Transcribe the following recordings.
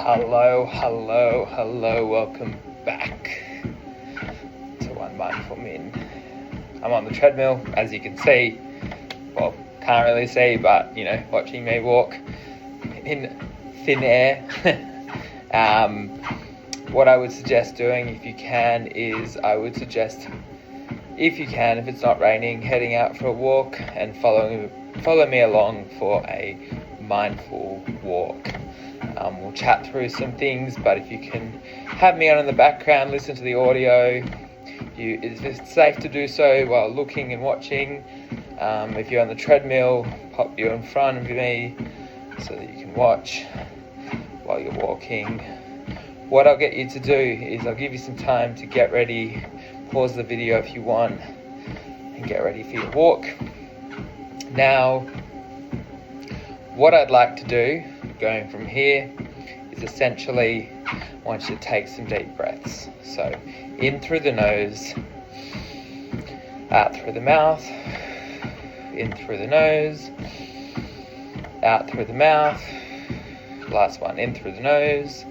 Hello, welcome back to One Mindful Min. I'm on the treadmill, as you can see. Well, can't really see, but, watching me walk in thin air. What I would suggest doing, if you can, is if it's not raining, heading out for a walk and follow me along for a mindful walk. We'll chat through some things, but if you can have me on in the background, listen to the audio. It's safe to do so while looking and watching. If you're on the treadmill, pop you in front of me so that you can watch while you're walking. What I'll get you to do is I'll give you some time to get ready, pause the video if you want, and get ready for your walk. Now, what I'd like to do, going from here, is essentially I want you to take some deep breaths. So, in through the nose, out through the mouth, in through the nose, out through the mouth. Last one, in through the nose,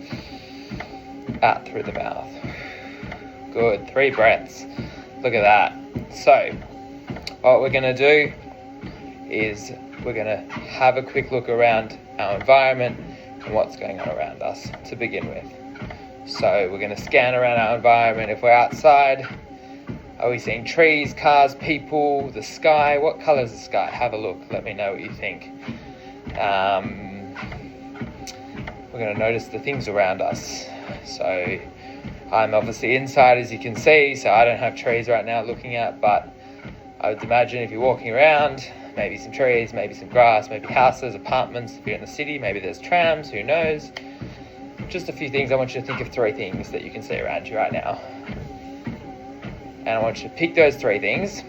out through the mouth. Good, 3 breaths. Look at that. So, what we're going to do is we're going to have a quick look around our environment and what's going on around us to begin with. So we're going to scan around our environment. If we're outside, are we seeing trees, cars, people, the sky? What colour is the sky? Have a look. Let me know what you think. We're going to notice the things around us. So I'm obviously inside, as you can see, so I don't have trees right now looking at, but I would imagine if you're walking around, maybe some trees, maybe some grass, maybe houses, apartments. If you're in the city, maybe there's trams, who knows? Just a few things. I want you to think of 3 things that you can see around you right now. And I want you to pick those 3 things,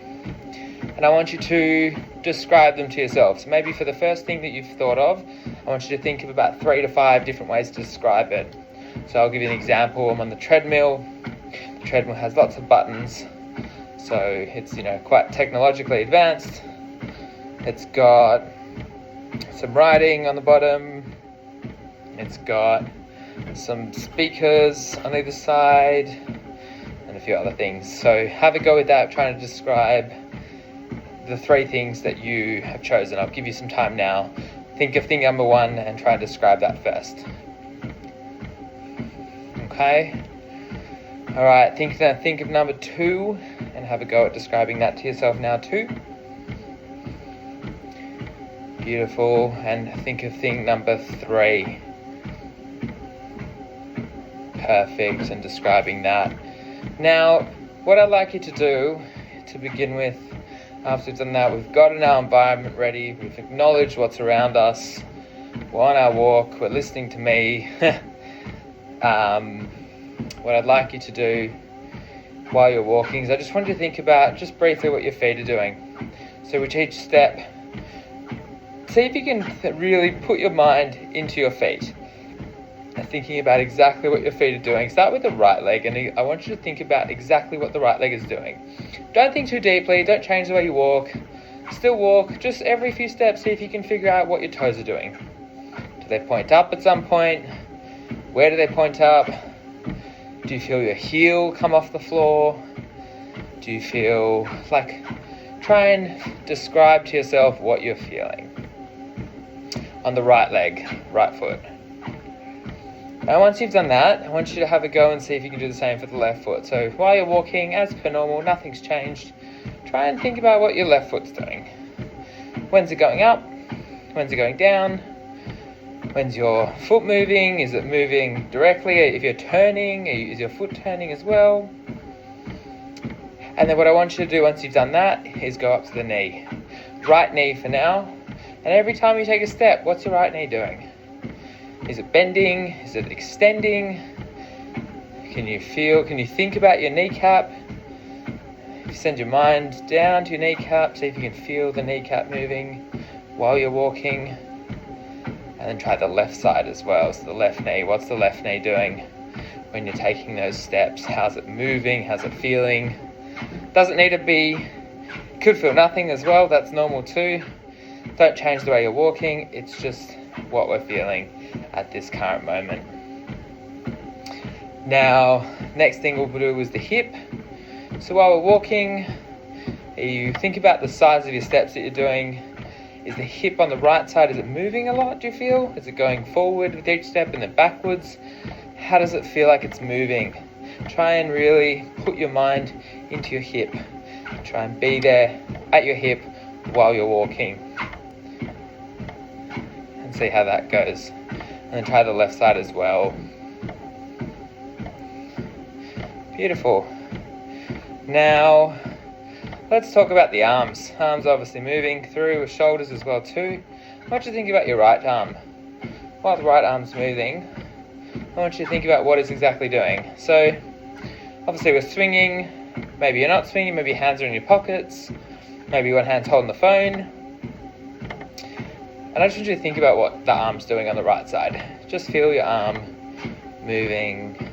and I want you to describe them to yourself. So maybe for the first thing that you've thought of, I want you to think of about 3 to 5 different ways to describe it. So I'll give you an example. I'm on the treadmill. The treadmill has lots of buttons, so it's quite technologically advanced. It's got some writing on the bottom. It's got some speakers on either side and a few other things. So have a go with that, trying to describe the 3 things that you have chosen. I'll give you some time now. Think of thing number 1 and try and describe that first. Okay? Alright, think of number 2 and have a go at describing that to yourself now too. Beautiful. And think of thing number 3. Perfect. And describing that. Now, what I'd like you to do to begin with, after we've done that, we've gotten our environment ready, we've acknowledged what's around us, we're on our walk, we're listening to me. What I'd like you to do while you're walking is I just want you to think about just briefly what your feet are doing. So with each step, see if you can really put your mind into your feet and thinking about exactly what your feet are doing. Start with the right leg, and I want you to think about exactly what the right leg is doing. Don't think too deeply, don't change the way you walk. Still walk, just every few steps, see if you can figure out what your toes are doing. Do they point up at some point? Where do they point up? Do you feel your heel come off the floor? Do you feel try and describe to yourself what you're feeling. On the right leg, right foot. And once you've done that, I want you to have a go and see if you can do the same for the left foot. So while you're walking, as per normal, nothing's changed. Try and think about what your left foot's doing. When's it going up? When's it going down? When's your foot moving? Is it moving directly? If you're turning, is your foot turning as well? And then what I want you to do once you've done that is go up to the knee. Right knee for now. And every time you take a step, what's your right knee doing? Is it bending? Is it extending? Can you think about your kneecap? If you send your mind down to your kneecap, see if you can feel the kneecap moving while you're walking. And then try the left side as well. So the left knee, what's the left knee doing when you're taking those steps? How's it moving? How's it feeling? Doesn't need to be, could feel nothing as well, that's normal too. Don't change the way you're walking, it's just what we're feeling at this current moment. Now, next thing we'll do is the hip. So while we're walking, you think about the size of your steps that you're doing. Is the hip on the right side, is it moving a lot, do you feel? Is it going forward with each step and then backwards? How does it feel like it's moving? Try and really put your mind into your hip. Try and be there at your hip while you're walking. And see how that goes. And then try the left side as well. Beautiful. Now, let's talk about the arms. Arms obviously moving through with shoulders as well too. What do you think about your right arm? While the right arm's moving, I want you to think about what it's exactly doing. So, obviously we're swinging. Maybe you're not swinging, maybe your hands are in your pockets. Maybe one hand's holding the phone. And I just want you to think about what the arm's doing on the right side. Just feel your arm moving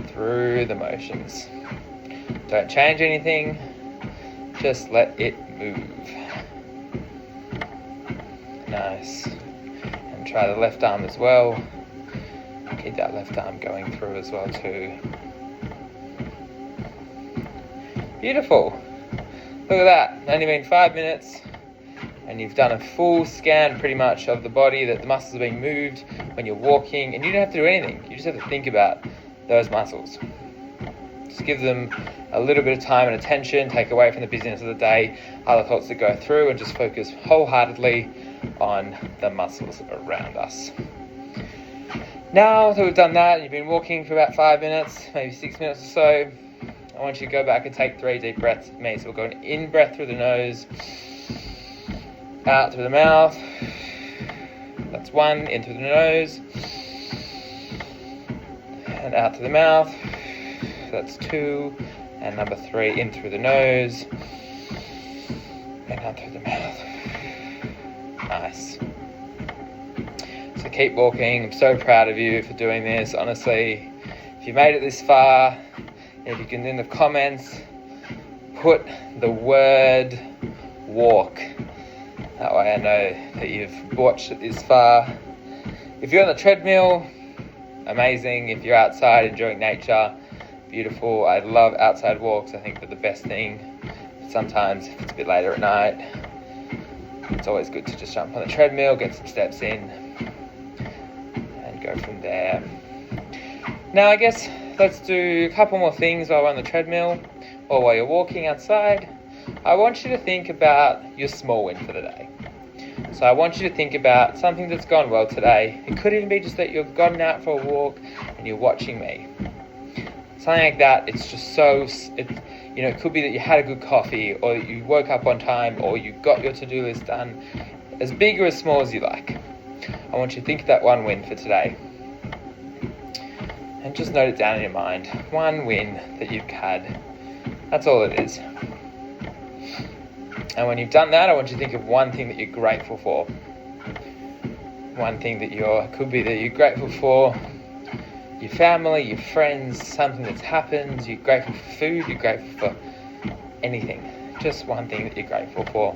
through the motions. Don't change anything, just let it move. Nice. And try the left arm as well. Keep that left arm going through as well too. Beautiful. Look at that, only been 5 minutes and you've done a full scan pretty much of the body, that the muscles are being moved when you're walking, and you don't have to do anything. You just have to think about those muscles. Just give them a little bit of time and attention, take away from the busyness of the day, other thoughts that go through, and just focus wholeheartedly on the muscles around us. Now that we've done that, and you've been walking for about 5 minutes, maybe 6 minutes or so, I want you to go back and take 3 deep breaths with me. So we'll go an in breath through the nose, out through the mouth. That's 1, in through the nose, and out through the mouth. That's 2, and number 3, in through the nose, and out through the mouth. Nice. So keep walking. I'm so proud of you for doing this. Honestly, if you made it this far, if you can in the comments put the word walk. That way I know that you've watched it this far. If you're on the treadmill, amazing. If you're outside enjoying nature, beautiful. I love outside walks. I think they're the best thing. Sometimes if it's a bit later at night, it's always good to just jump on the treadmill, get some steps in, and go from there. Now I guess let's do a couple more things while we're on the treadmill or while you're walking outside. I want you to think about your small win for the day. So I want you to think about something that's gone well today. It could even be just that you've gone out for a walk and you're watching me. Something like that. It's just it could be that you had a good coffee, or that you woke up on time, or you got your to-do list done. As big or as small as you like. I want you to think of that one win for today. And just note it down in your mind. One win that you've had. That's all it is. And when you've done that, I want you to think of one thing that you're grateful for. One thing that you're grateful for. Your family, your friends, something that's happened. You're grateful for food. You're grateful for anything. Just one thing that you're grateful for.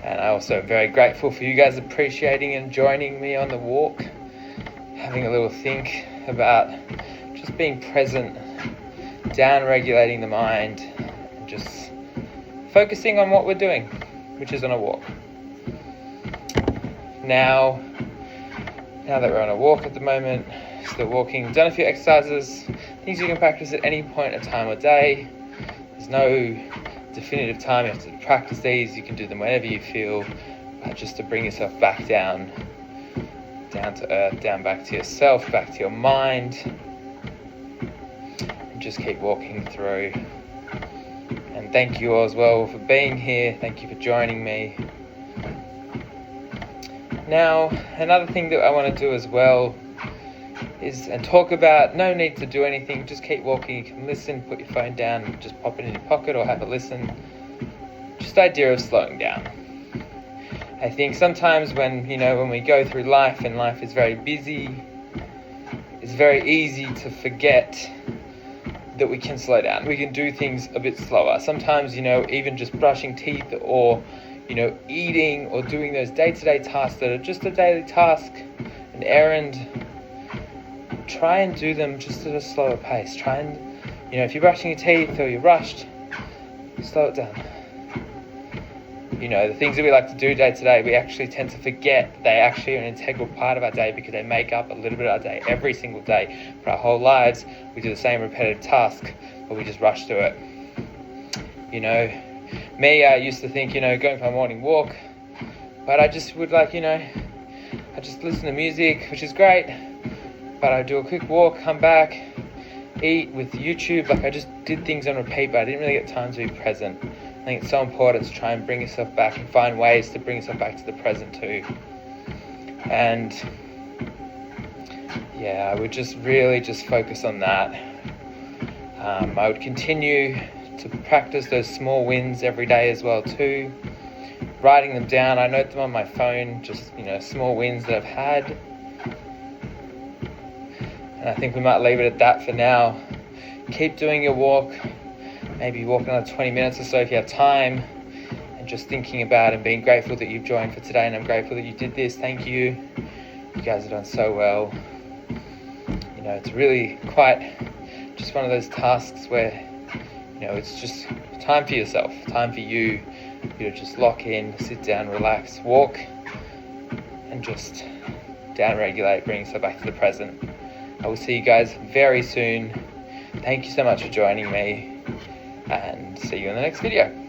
And I also am very grateful for you guys appreciating and joining me on the walk. Having a little think about just being present, down-regulating the mind, and just focusing on what we're doing, which is on a walk. Now that we're on a walk at the moment, still walking, done a few exercises, things you can practice at any point of time or day. There's no definitive time you have to practice these. You can do them whenever you feel, just to bring yourself back down to earth, down back to yourself, back to your mind, and just keep walking through. And thank you all as well for being here. Thank you for joining me. Now, another thing that I want to do as well is talk about, no need to do anything, just keep walking. You can listen, put your phone down, just pop it in your pocket or have a listen. Just the idea of slowing down. I think sometimes when we go through life and life is very busy, it's very easy to forget that we can slow down. We can do things a bit slower. Sometimes, even just brushing teeth or, eating or doing those day-to-day tasks that are just a daily task, an errand, try and do them just at a slower pace. Try and, if you're brushing your teeth or you're rushed, slow it down. The things that we like to do day to day, we actually tend to forget they actually are an integral part of our day, because they make up a little bit of our day every single day. For our whole lives, we do the same repetitive task, but we just rush through it. Me, I used to think, going for a morning walk, but I just would I just listen to music, which is great, but I do a quick walk, come back, eat with YouTube. I just did things on repeat, but I didn't really get time to be present. I think it's so important to try and bring yourself back and find ways to bring yourself back to the present too. And I would just really focus on that. I would continue to practice those small wins every day as well too. Writing them down, I note them on my phone, just small wins that I've had. And I think we might leave it at that for now. Keep doing your walk. Maybe walk another 20 minutes or so if you have time, and just thinking about and being grateful that you've joined for today. And I'm grateful that you did this. Thank you. You guys have done so well. It's really quite just one of those tasks where, it's just time for yourself, time for you to just lock in, sit down, relax, walk, and just down-regulate, bring yourself back to the present. I will see you guys very soon. Thank you so much for joining me, and see you in the next video.